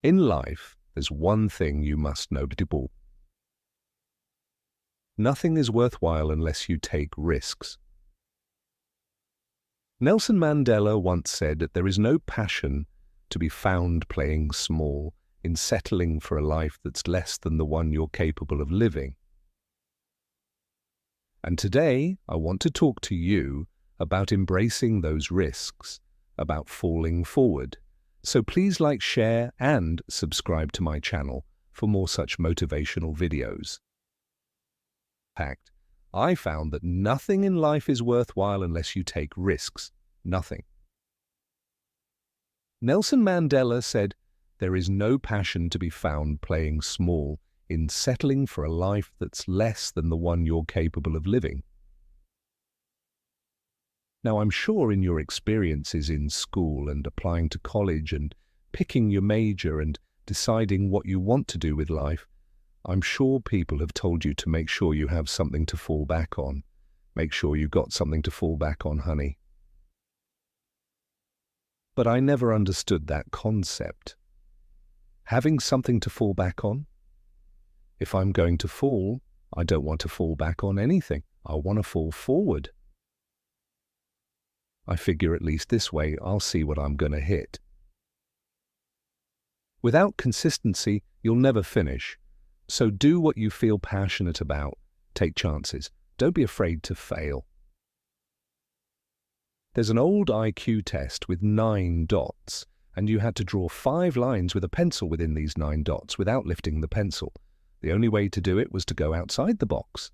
In life, there's one thing you must know. Nothing is worthwhile unless you take risks. Nelson Mandela once said that there is no passion to be found playing small in settling for a life that's less than the one you're capable of living. And today, I want to talk to you about embracing those risks, about falling forward. So please like, share, and subscribe to my channel for more such motivational videos. In fact, I found that nothing in life is worthwhile unless you take risks. Nothing. Nelson Mandela said, "There is no passion to be found playing small in settling for a life that's less than the one you're capable of living." Now, I'm sure in your experiences in school and applying to college and picking your major and deciding what you want to do with life, I'm sure people have told you to make sure you have something to fall back on. Make sure you got something to fall back on, honey. But I never understood that concept. Having something to fall back on? If I'm going to fall, I don't want to fall back on anything. I want to fall forward. I figure at least this way I'll see what I'm going to hit. Without consistency, you'll never finish. So do what you feel passionate about. Take chances. Don't be afraid to fail. There's an old IQ test with 9 dots, and you had to draw 5 lines with a pencil within these 9 dots without lifting the pencil. The only way to do it was to go outside the box.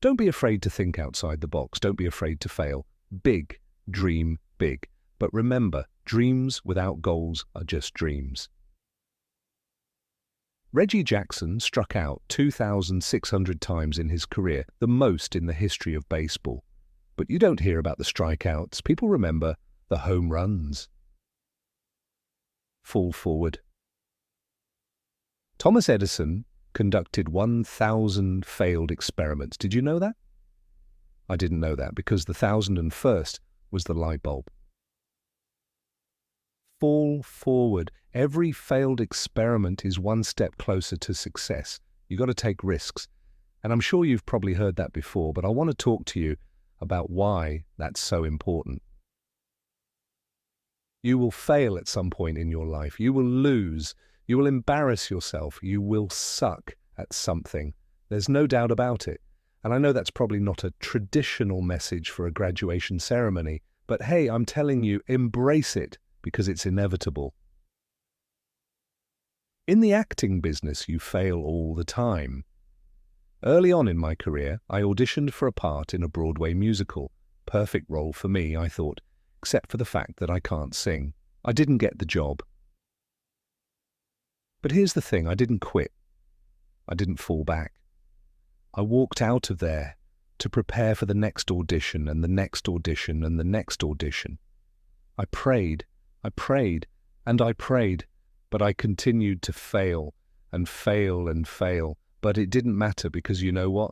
Don't be afraid to think outside the box. Don't be afraid to fail. Big. Dream big. But remember, dreams without goals are just dreams. Reggie Jackson struck out 2,600 times in his career, the most in the history of baseball. But you don't hear about the strikeouts. People remember the home runs. Fall forward. Thomas Edison conducted 1,000 failed experiments. Did you know that? I didn't know that because the 1,001st was the light bulb. Fall forward. Every failed experiment is one step closer to success. You've got to take risks. And I'm sure you've probably heard that before, but I want to talk to you about why that's so important. You will fail at some point in your life. You will lose. You will embarrass yourself. You will suck at something. There's no doubt about it. And I know that's probably not a traditional message for a graduation ceremony, but hey, I'm telling you, embrace it because it's inevitable. In the acting business, you fail all the time. Early on in my career, I auditioned for a part in a Broadway musical. Perfect role for me, I thought, except for the fact that I can't sing. I didn't get the job. But here's the thing, I didn't quit. I didn't fall back. I walked out of there to prepare for the next audition and the next audition and the next audition. I prayed, and I prayed, but I continued to fail and fail and fail. But it didn't matter because you know what?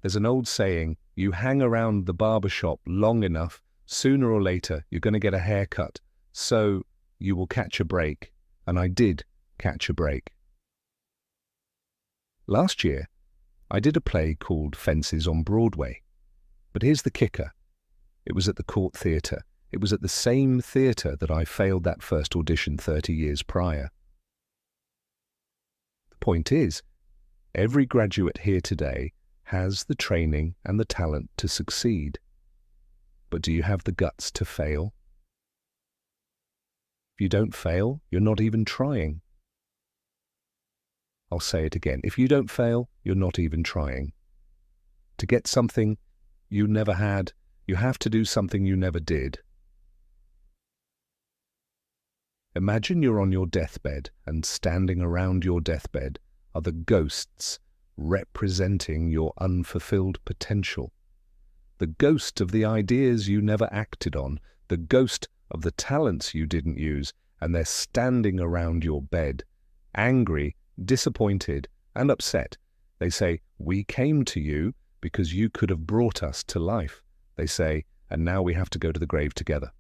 There's an old saying, you hang around the barber shop long enough, sooner or later you're going to get a haircut, so you will catch a break. And I did catch a break. Last year, I did a play called Fences on Broadway. But here's the kicker. It was at the Court Theatre. It was at the same theatre that I failed that first audition 30 years prior. The point is, every graduate here today has the training and the talent to succeed. But do you have the guts to fail? If you don't fail, you're not even trying. I'll say it again. If you don't fail, you're not even trying. To get something you never had, you have to do something you never did. Imagine you're on your deathbed, and standing around your deathbed are the ghosts representing your unfulfilled potential. The ghost of the ideas you never acted on, the ghost of the talents you didn't use, and they're standing around your bed, angry, disappointed, and upset. They say, "We came to you because you could have brought us to life." They say, "And now we have to go to the grave together."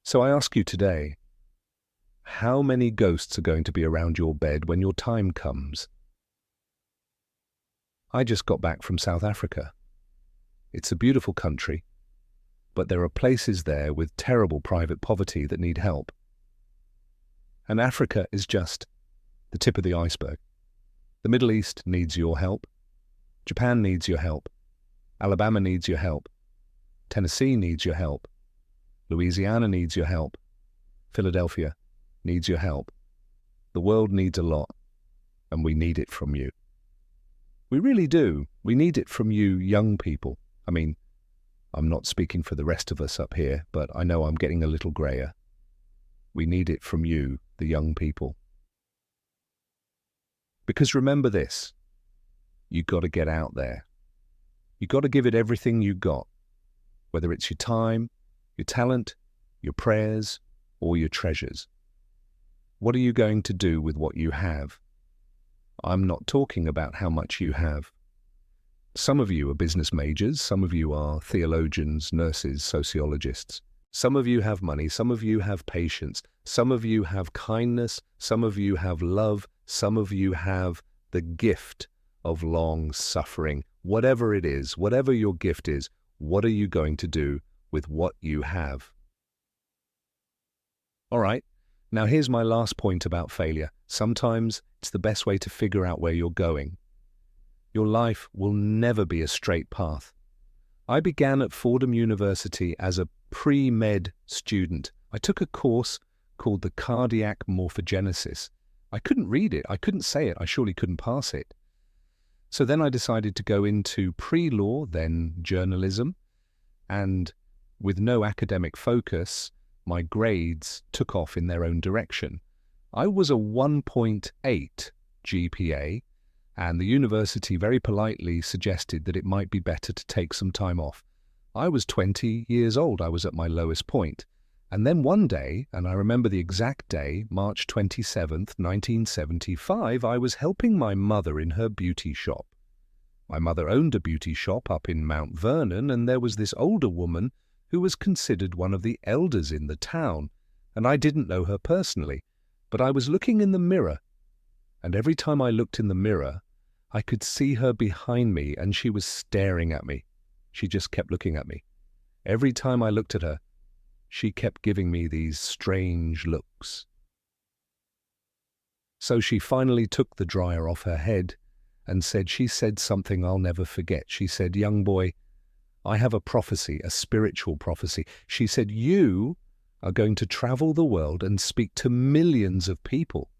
So I ask you today, how many ghosts are going to be around your bed when your time comes? I just got back from South Africa. It's a beautiful country, but there are places there with terrible private poverty that need help. And Africa is just the tip of the iceberg. The Middle East needs your help. Japan needs your help. Alabama needs your help. Tennessee needs your help. Louisiana needs your help. Philadelphia needs your help. The world needs a lot, and we need it from you. We really do. We need it from you young people. I mean, I'm not speaking for the rest of us up here, but I know I'm getting a little grayer. We need it from you, the young people. Because remember this, you got to get out there. You got to give it everything you got, whether it's your time, your talent, your prayers, or your treasures. What are you going to do with what you have? I'm not talking about how much you have. Some of you are business majors, some of you are theologians, nurses, sociologists. Some of you have money, some of you have patience, some of you have kindness, some of you have love, some of you have the gift of long suffering. Whatever it is, whatever your gift is, what are you going to do with what you have? All right, now here's my last point about failure. Sometimes it's the best way to figure out where you're going. Your life will never be a straight path. I began at Fordham University as a pre-med student. I took a course called the Cardiac Morphogenesis. I couldn't read it, I couldn't say it, I surely couldn't pass it. So then I decided to go into pre-law, then journalism, and with no academic focus, my grades took off in their own direction. I was a 1.8 GPA, and the university very politely suggested that it might be better to take some time off. I was 20 years old, I was at my lowest point. And then one day, and I remember the exact day, March 27th, 1975, I was helping my mother in her beauty shop. My mother owned a beauty shop up in Mount Vernon, and there was this older woman who was considered one of the elders in the town, and I didn't know her personally, but I was looking in the mirror, and every time I looked in the mirror, I could see her behind me, and she was staring at me. She just kept looking at me. Every time I looked at her, she kept giving me these strange looks. So she finally took the dryer off her head and she said something I'll never forget. She said, "Young boy, I have a prophecy, a spiritual prophecy." She said, "You are going to travel the world and speak to millions of people."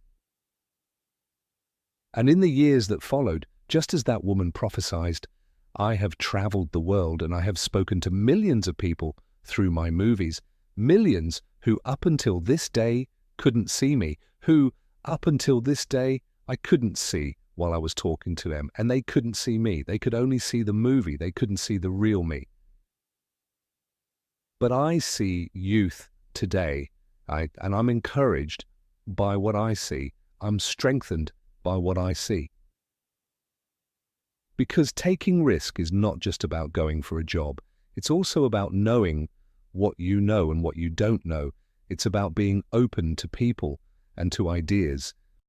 And in the years that followed, just as that woman prophesied, I have traveled the world and I have spoken to millions of people through my movies. Millions who up until this day couldn't see me, who up until this day I couldn't see while I was talking to them, and they couldn't see me. They could only see the movie. They couldn't see the real me. But I see youth today, and I'm encouraged by what I see. I'm strengthened by what I see. Because taking risk is not just about going for a job. It's also about knowing what you know and what you don't know. It's about being open to people and to ideas.